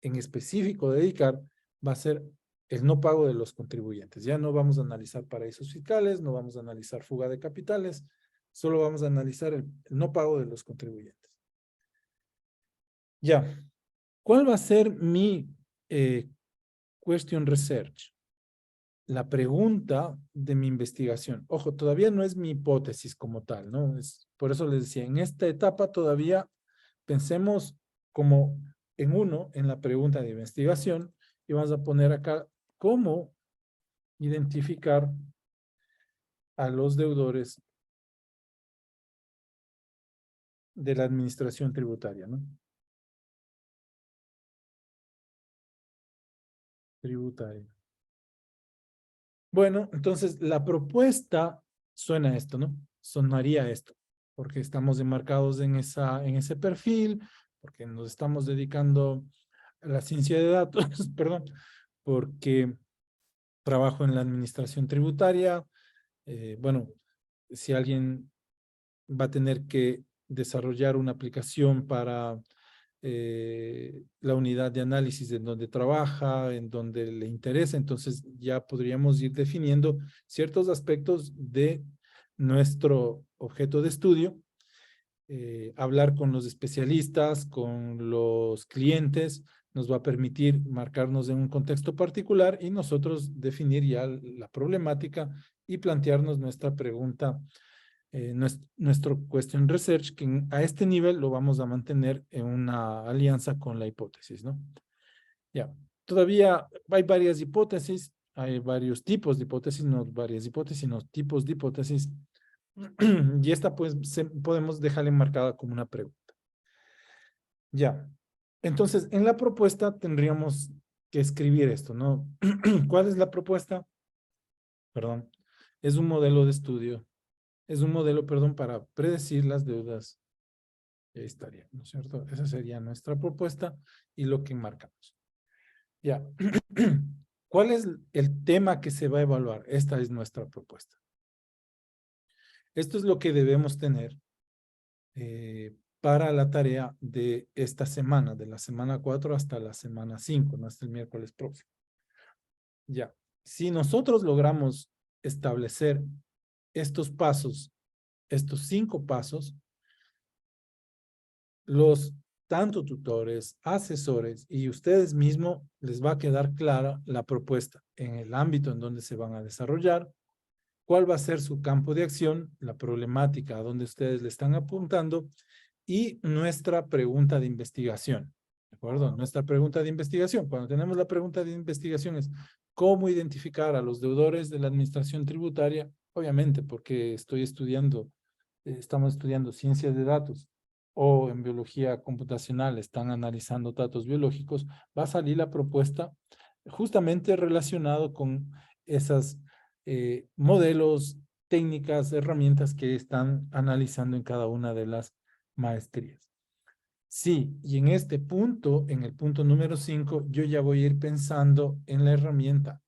en específico dedicar, va a ser el no pago de los contribuyentes. Ya no vamos a analizar paraísos fiscales, no vamos a analizar fuga de capitales, solo vamos a analizar el no pago de los contribuyentes. Ya, ¿cuál va a ser mi question research? La pregunta de mi investigación. Ojo, todavía no es mi hipótesis como tal, ¿no? Por eso les decía, en esta etapa todavía pensemos como en la pregunta de investigación, y vamos a poner acá cómo identificar a los deudores de la administración tributaria, ¿no? Tributaria. Bueno, entonces la propuesta suena esto, ¿no? Sonaría esto, porque estamos enmarcados en ese perfil, porque nos estamos dedicando a la ciencia de datos, perdón, porque trabajo en la administración tributaria. Bueno, si alguien va a tener que desarrollar una aplicación para la unidad de análisis en donde trabaja, en donde le interesa, entonces ya podríamos ir definiendo ciertos aspectos de nuestro objeto de estudio, hablar con los especialistas, con los clientes, nos va a permitir marcarnos en un contexto particular y nosotros definir ya la problemática y plantearnos nuestra pregunta, nuestro question research, que a este nivel lo vamos a mantener en una alianza con la hipótesis, ¿no? Ya, todavía hay varias hipótesis, hay varios tipos de hipótesis, no varias hipótesis, sino tipos de hipótesis, y esta pues podemos dejarla enmarcada como una pregunta. Ya, entonces en la propuesta tendríamos que escribir esto, ¿no? ¿Cuál es la propuesta? Perdón, es un modelo de estudio. Es un modelo, perdón, para predecir las deudas. Ahí estaría, ¿no es cierto? Esa sería nuestra propuesta y lo que marcamos. Ya. ¿Cuál es el tema que se va a evaluar? Esta es nuestra propuesta. Esto es lo que debemos tener para la tarea de esta semana, de la semana 4 hasta la semana 5, no hasta el miércoles próximo. Ya. Si nosotros logramos establecer estos pasos, estos 5 pasos, los tanto tutores, asesores y ustedes mismos les va a quedar clara la propuesta en el ámbito en donde se van a desarrollar, cuál va a ser su campo de acción, la problemática a donde ustedes le están apuntando y nuestra pregunta de investigación. ¿De acuerdo? Nuestra pregunta de investigación. Cuando tenemos la pregunta de investigación es cómo identificar a los deudores de la administración tributaria, obviamente porque estamos estudiando ciencias de datos o en biología computacional están analizando datos biológicos, va a salir la propuesta justamente relacionado con esas modelos, técnicas, herramientas que están analizando en cada una de las maestrías. Sí, y en este punto, en el punto número 5, yo ya voy a ir pensando en la herramienta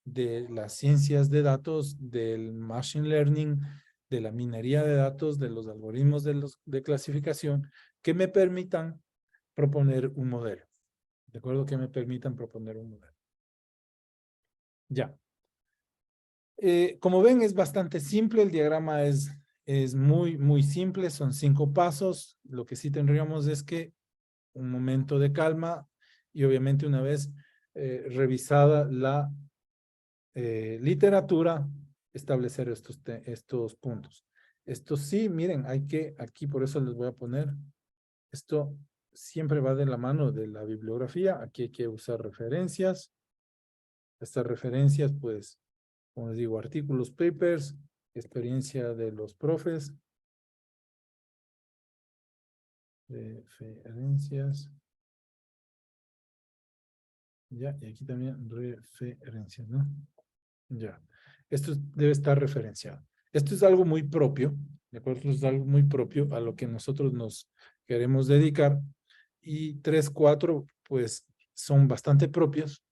de las ciencias de datos, del machine learning, de la minería de datos, de los algoritmos de clasificación, que me permitan proponer un modelo. ¿De acuerdo? Que me permitan proponer un modelo. Ya. Como ven, es bastante simple. El diagrama es muy simple. Son 5 pasos. Lo que sí tendríamos es que un momento de calma y obviamente una vez revisada la literatura, establecer estos puntos. Esto sí, miren, hay que, aquí por eso les voy a poner, esto siempre va de la mano de la bibliografía. Aquí hay que usar referencias. Estas referencias, pues, como les digo, artículos, papers, experiencia de los profes, referencias. Ya, y aquí también referencias, ¿no? Ya. Esto debe estar referenciado. Esto es algo muy propio, ¿de acuerdo? Esto es algo muy propio a lo que nosotros nos queremos dedicar. Y 3, 4, pues, son bastante propios.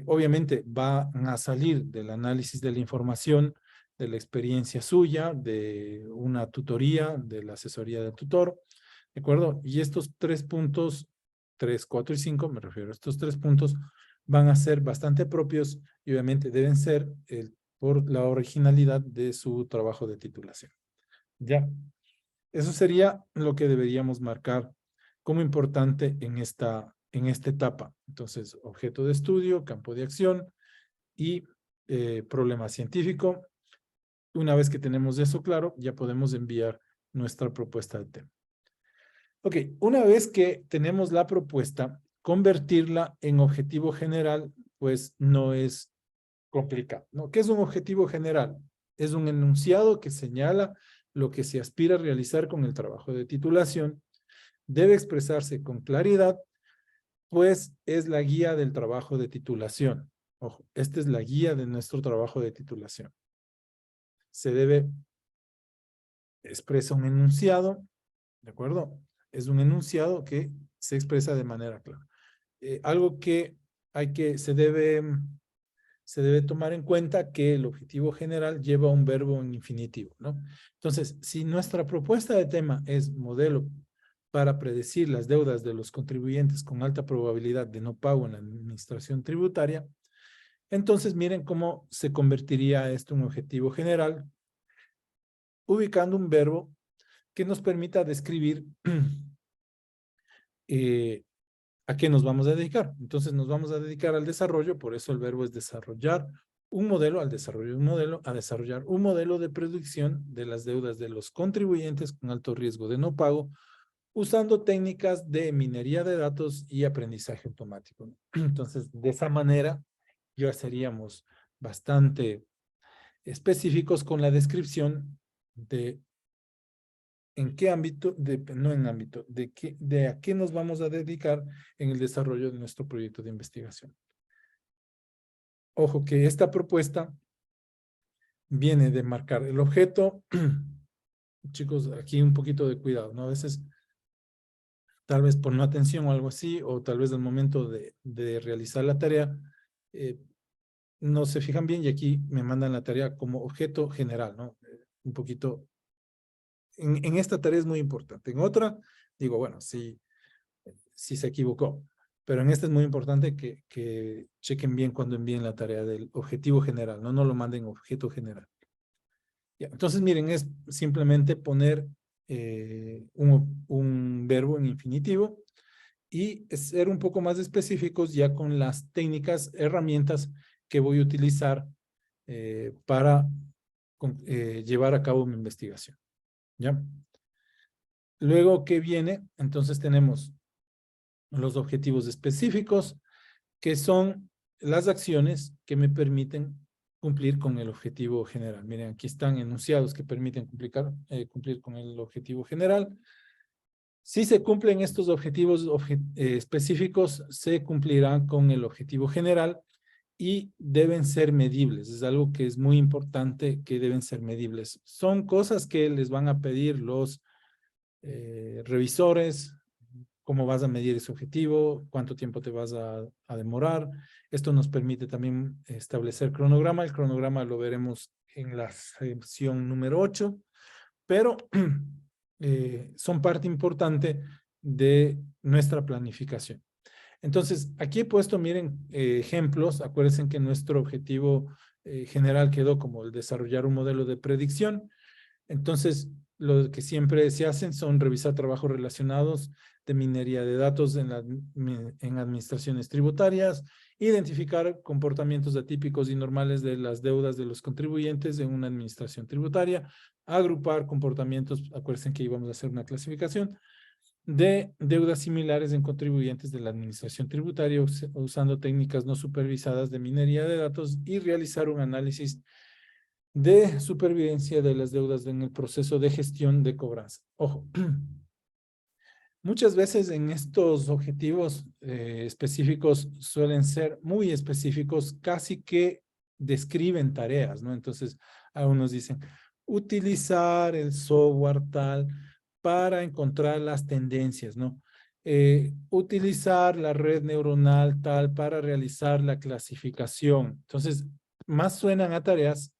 Obviamente van a salir del análisis de la información, de la experiencia suya, de una tutoría, de la asesoría del tutor, ¿de acuerdo? Y estos 3 puntos, 3, 4 y 5, me refiero a estos 3 puntos, van a ser bastante propios y obviamente deben ser por la originalidad de su trabajo de titulación. Ya, eso sería lo que deberíamos marcar como importante en esta etapa. Entonces, objeto de estudio, campo de acción y problema científico. Una vez que tenemos eso claro, ya podemos enviar nuestra propuesta de tema. Ok, una vez que tenemos la propuesta, convertirla en objetivo general, pues no es complicado, ¿no? ¿Qué es un objetivo general? Es un enunciado que señala lo que se aspira a realizar con el trabajo de titulación. Debe expresarse con claridad, pues es la guía del trabajo de titulación. Ojo, esta es la guía de nuestro trabajo de titulación. Se debe expresa un enunciado, ¿de acuerdo? Es un enunciado que se expresa de manera clara. Algo que se debe tomar en cuenta que el objetivo general lleva un verbo en infinitivo, ¿no? Entonces, si nuestra propuesta de tema es modelo para predecir las deudas de los contribuyentes con alta probabilidad de no pago en la administración tributaria, entonces miren cómo se convertiría esto en un objetivo general, ubicando un verbo que nos permita describir a qué nos vamos a dedicar. Entonces nos vamos a dedicar al desarrollo, por eso el verbo es desarrollar un modelo, al desarrollo de un modelo, a desarrollar un modelo de predicción de las deudas de los contribuyentes con alto riesgo de no pago, usando técnicas de minería de datos y aprendizaje automático. Entonces, de esa manera, ya seríamos bastante específicos con la descripción de en qué ámbito, no en ámbito, de a qué nos vamos a dedicar en el desarrollo de nuestro proyecto de investigación. Ojo que esta propuesta viene de marcar el objeto. Chicos, aquí un poquito de cuidado, ¿no? A veces, tal vez por no atención o algo así, o tal vez al momento de realizar la tarea, no se fijan bien y aquí me mandan la tarea como objeto general, ¿no? Un poquito. En esta tarea es muy importante. En otra, digo, bueno, sí se equivocó. Pero en esta es muy importante que chequen bien cuando envíen la tarea del objetivo general, no lo manden objeto general. Ya, entonces, miren, es simplemente poner un verbo en infinitivo y ser un poco más específicos ya con las técnicas, herramientas que voy a utilizar para llevar a cabo mi investigación. ¿Ya? Luego, ¿qué viene? Entonces tenemos los objetivos específicos, que son las acciones que me permiten cumplir con el objetivo general. Miren, aquí están enunciados que permiten cumplir con el objetivo general. Si se cumplen estos objetivos específicos, se cumplirán con el objetivo general y deben ser medibles. Es algo que es muy importante, que deben ser medibles. Son cosas que les van a pedir los revisores, cómo vas a medir ese objetivo, cuánto tiempo te vas a demorar. Esto nos permite también establecer cronograma. El cronograma lo veremos en la sección número 8, pero son parte importante de nuestra planificación. Entonces, aquí he puesto, miren, ejemplos. Acuérdense que nuestro objetivo general quedó como el desarrollar un modelo de predicción. Entonces, lo que siempre se hacen son revisar trabajos relacionados de minería de datos en administraciones tributarias, identificar comportamientos atípicos y normales de las deudas de los contribuyentes en una administración tributaria, agrupar comportamientos, acuérdense que íbamos a hacer una clasificación, de deudas similares en contribuyentes de la administración tributaria usando técnicas no supervisadas de minería de datos y realizar un análisis de supervivencia de las deudas en el proceso de gestión de cobranza. Ojo, muchas veces en estos objetivos específicos suelen ser muy específicos, casi que describen tareas, ¿no? Entonces, algunos dicen, utilizar el software tal para encontrar las tendencias, ¿no? Utilizar la red neuronal tal para realizar la clasificación. Entonces, más suenan a tareas.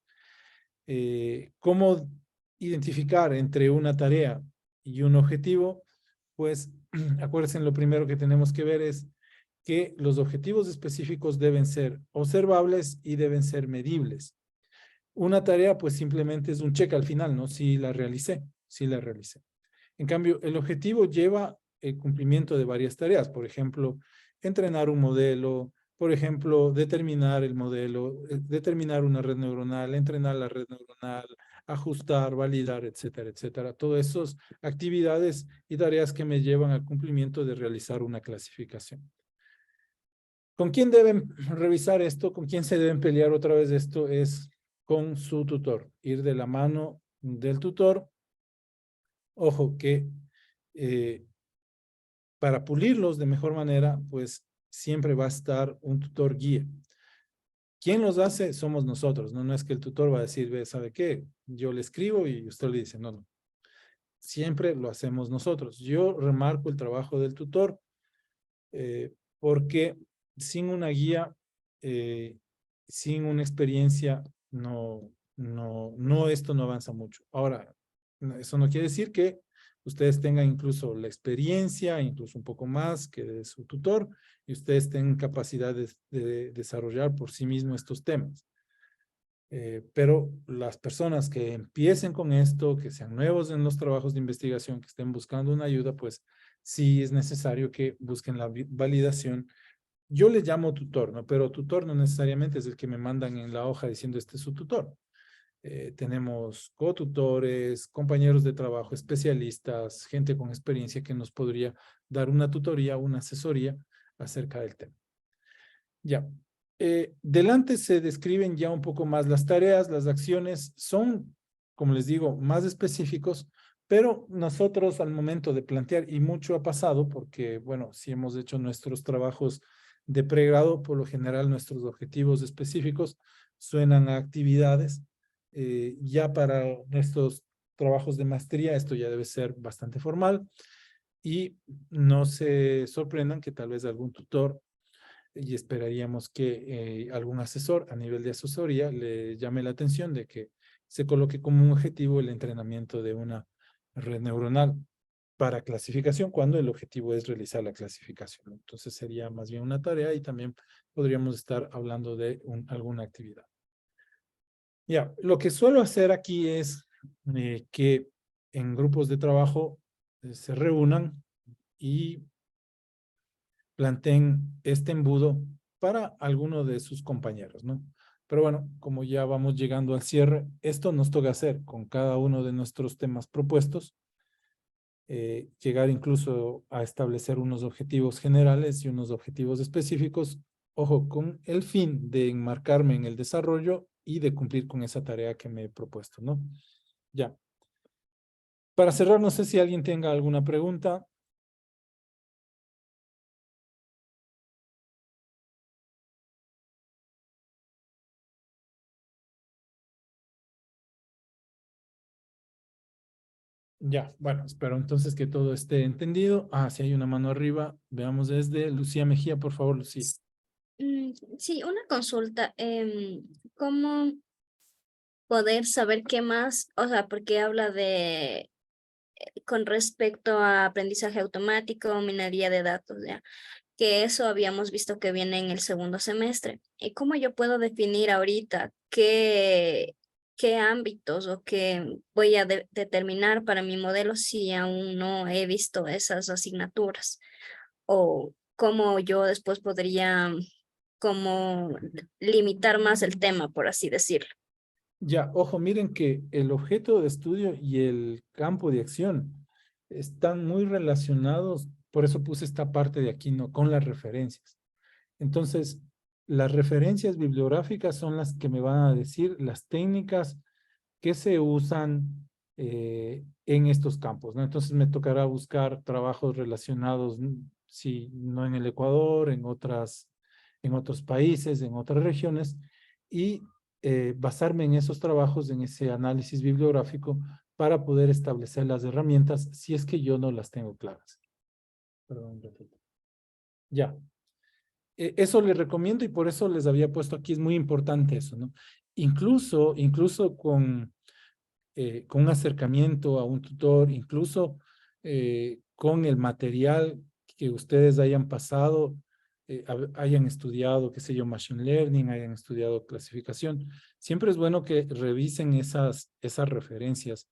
¿Cómo identificar entre una tarea y un objetivo? Pues acuérdense, lo primero que tenemos que ver es que los objetivos específicos deben ser observables y deben ser medibles. Una tarea pues simplemente es un check al final, ¿no? Si la realicé, si la realicé. En cambio, el objetivo lleva el cumplimiento de varias tareas. Por ejemplo, entrenar un modelo, por ejemplo, determinar el modelo, determinar una red neuronal, entrenar la red neuronal, ajustar, validar, etcétera, etcétera. Todas esas actividades y tareas que me llevan al cumplimiento de realizar una clasificación. ¿Con quién deben revisar esto? ¿Con quién se deben pelear otra vez esto? Es con su tutor. Ir de la mano del tutor. Ojo que para pulirlos de mejor manera, pues siempre va a estar un tutor guía. ¿Quién los hace? Somos nosotros, ¿no? No es que el tutor va a decir, ve, ¿sabe qué? Yo le escribo y usted le dice, no, no. Siempre lo hacemos nosotros. Yo remarco el trabajo del tutor porque sin una guía, sin una experiencia, esto no avanza mucho. Ahora, eso no quiere decir que ustedes tengan incluso la experiencia, incluso un poco más que de su tutor, y ustedes tengan capacidad de desarrollar por sí mismos estos temas. Pero las personas que empiecen con esto, que sean nuevos en los trabajos de investigación, que estén buscando una ayuda, pues sí es necesario que busquen la validación. Yo le llamo tutor, ¿no? Pero tutor no necesariamente es el que me mandan en la hoja diciendo este es su tutor. Tenemos cotutores, compañeros de trabajo, especialistas, gente con experiencia que nos podría dar una tutoría, una asesoría acerca del tema. Ya. Delante se describen ya un poco más las tareas, las acciones son, como les digo, más específicos, pero nosotros al momento de plantear, y mucho ha pasado porque, bueno, si hemos hecho nuestros trabajos de pregrado, por lo general nuestros objetivos específicos suenan a actividades. Ya para nuestros trabajos de maestría esto ya debe ser bastante formal y no se sorprendan que tal vez algún tutor y esperaríamos que algún asesor a nivel de asesoría le llame la atención de que se coloque como un objetivo el entrenamiento de una red neuronal para clasificación cuando el objetivo es realizar la clasificación. Entonces sería más bien una tarea y también podríamos estar hablando de alguna actividad. Ya, lo que suelo hacer aquí es que en grupos de trabajo se reúnan y planteen este embudo para alguno de sus compañeros, ¿no? Pero bueno, como ya vamos llegando al cierre, esto nos toca hacer con cada uno de nuestros temas propuestos, llegar incluso a establecer unos objetivos generales y unos objetivos específicos, ojo, con el fin de enmarcarme en el desarrollo y de cumplir con esa tarea que me he propuesto, ¿no? Ya. Para cerrar, no sé si alguien tenga alguna pregunta. Ya, bueno, espero entonces que todo esté entendido. Ah, si hay una mano arriba, veamos desde Lucía Mejía, por favor, Lucía. Sí, una consulta. ¿Cómo poder saber qué más? O sea, porque habla de con respecto a aprendizaje automático, minería de datos, ¿ya? que eso habíamos visto que viene en el segundo semestre. ¿Y cómo yo puedo definir ahorita qué ámbitos o qué voy a determinar para mi modelo si aún no he visto esas asignaturas? O cómo yo después podría como limitar más el tema, por así decirlo. Ya, ojo, miren que el objeto de estudio y el campo de acción están muy relacionados, por eso puse esta parte de aquí, ¿no? Con las referencias. Entonces, las referencias bibliográficas son las que me van a decir las técnicas que se usan en estos campos, ¿no? Entonces me tocará buscar trabajos relacionados, si no en el Ecuador, en otros países, en otras regiones, y basarme en esos trabajos, en ese análisis bibliográfico, para poder establecer las herramientas si es que yo no las tengo claras. Perdón, un ratito. Ya. Eso les recomiendo y por eso les había puesto aquí, es muy importante eso, ¿no? Incluso con un acercamiento a un tutor, incluso con el material que ustedes hayan pasado, hayan estudiado, qué sé yo, Machine Learning, hayan estudiado clasificación. Siempre es bueno que revisen esas referencias,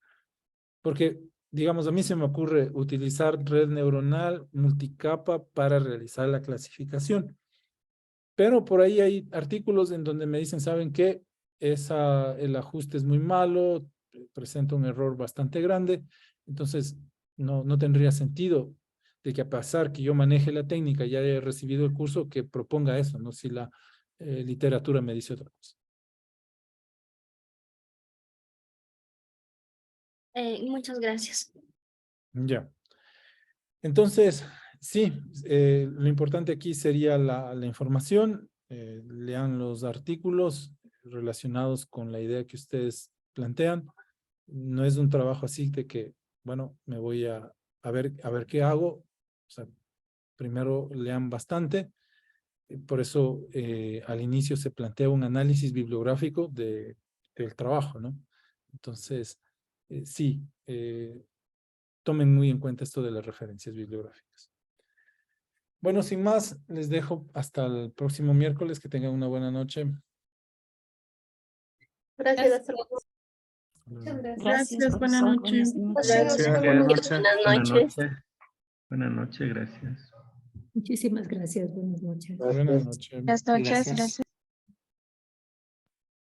porque, digamos, a mí se me ocurre utilizar red neuronal multicapa para realizar la clasificación. Pero por ahí hay artículos en donde me dicen, ¿saben qué? El ajuste es muy malo, presenta un error bastante grande, entonces no tendría sentido de que a pesar que yo maneje la técnica y ya haya recibido el curso, que proponga eso, ¿no? Si la literatura me dice otra cosa. Muchas gracias. Ya. Entonces, sí, lo importante aquí sería la información, lean los artículos relacionados con la idea que ustedes plantean. No es un trabajo así de que, bueno, me voy a ver qué hago. O sea, primero lean bastante. Por eso al inicio se plantea un análisis bibliográfico del trabajo, ¿no? Entonces, sí, tomen muy en cuenta esto de las referencias bibliográficas. Bueno, sin más, les dejo hasta el próximo miércoles. Que tengan una buena noche. Gracias, hasta luego. Muchas gracias. Gracias, buenas noches. Gracias. Buenas Buenas noches. Buenas noches, gracias. Muchísimas gracias. Buenas noches. Buenas noches. Buenas noches. Gracias.